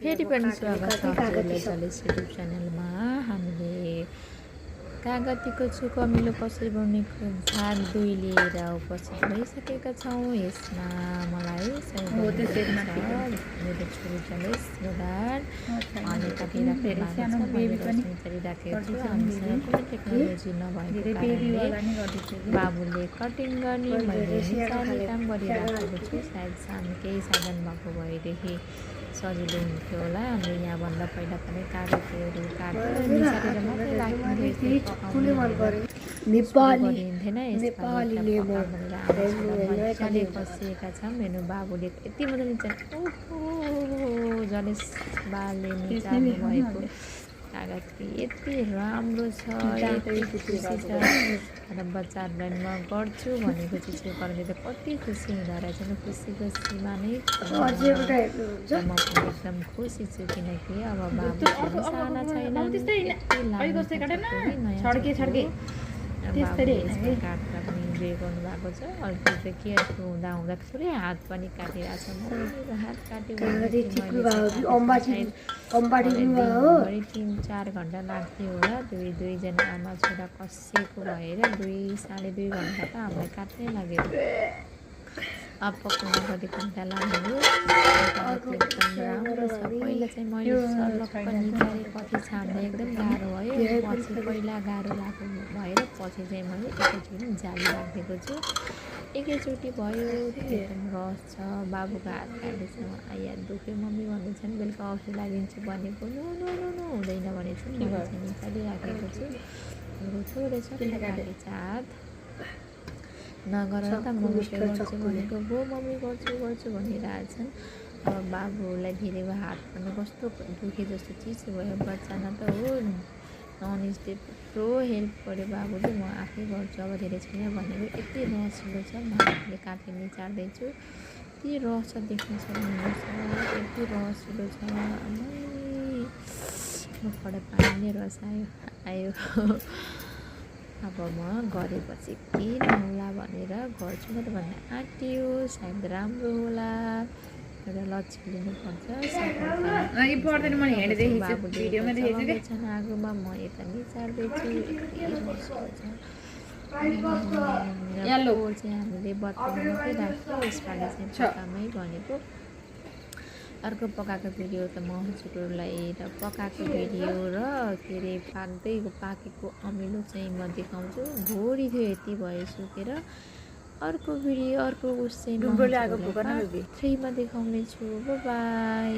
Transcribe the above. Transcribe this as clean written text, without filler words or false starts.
फेरि पनि स्वागत छ हजुरलाई चलेस युट्युब च्यानलमा। हामीले कागतीको कमिलो कसरी बनाउनेको भाग 2 लिएर उपस्थित भइसकेका छौँ। यसमा मलाई मेरो छोरी चलेस गोदार अनि काटिराखेको राखेको छु। हामीसँग कुनै टेक्नोलोजी नभएको कारणले बाबुले कटिङ गर्ने मैले निचार्ने काम गरिराखेको छु। सायद सानो केही साधन भएको भएदेखि सजिलो हुन्थ्यो होला। हामीले यहाँभन्दा पहिला पनि कागजहरू काटेर निचारेर मात्रै राखिन्थेन। बसिएका छौँ। मेरो बाबुले यति मजा निचार्नु, ओहो जलेस बाले निचार्नु भएको कागज यति राम्रो छ, यति खुसी छ। र बच्चाहरूलाई म गर्छु भनेको चिजको कारणले त कति खुसी हुँदो रहेछ। खुसीको सीमा नै म पनि एकदम खुसी छु, किनकि अब बाबु साना छैन, काटेर पनि इन्जोय गर्नुभएको छ। अर्को चाहिँ के हुँदा हुँदा थोरै हात पनि काटिरहेको छ। मेरो हात काट्यो 3-4 घन्टा लाग्थ्यो होला। दुईजना आमा छोरा कसिएको भएर 2-2.5 घन्टा त हामीलाई काट्नै लाग्यो। अब पकाउन कति घन्टा लाग्यो। एकदम राम्रो छ। पहिला चाहिँ मैले सर्लक्क निचारेँ, पछि छाम्दा एकदम गाह्रो भयो। पछि पहिला गाह्रो भएको भएर पछि चाहिँ मैले एकैचोटि जाली राखिदिएको छु। एकैचोटि भयो। एकदम रस छ। बाबुको हात काटेछ, आया दुख्यो मम्मी भन्दैछन्। बेलुका अफिस लागिन्छु भनेको नो नो नो नो हुँदैन भनेछु। मैले चाहिँ निचारिराखेको छु। थोरै छ काटेछ हात। नगर त म गर्छु भनेको भो मम्मी गर्छु भनिरहेछन्। अब बाबुलाई धेरैको हात पनि कस्तो दुखे जस्तो चिसो भयो। बच्चामा त हो ननस्टे थुप्रो हेल्प गर्यो बाबुले। म आफै गर्छु अब धेरै छैन भनेको। यति रसिलो छ। म आफूले काटेर निचार्दैछु। यति रस देख्न सक्नुहुन्छ। यति रसिलो छ। मबाट पानी नै रस आयो। अब म गरेपछि के नहोला भनेर गर्छु म त भन्न आँट्यो। सायद राम्रो होला एउटा लक्ष्य लिनुपर्छ। आगोमा म यता निचार्दैछु। चाहिँ हामीले बताउनु मात्रै राख्यो। यसपालि चाहिँ पकामै भनेको। अर्को पकाएको भिडियो त म हजुरहरूलाई पकाएको भिडियो र के अरे पाकेको अमिलो चाहिँ म देखाउँछु। भोरी थियो यति भयो सुकेर। अर्को भिडियो अर्को उस चाहिँ 3मा देखाउनेछु। बाई।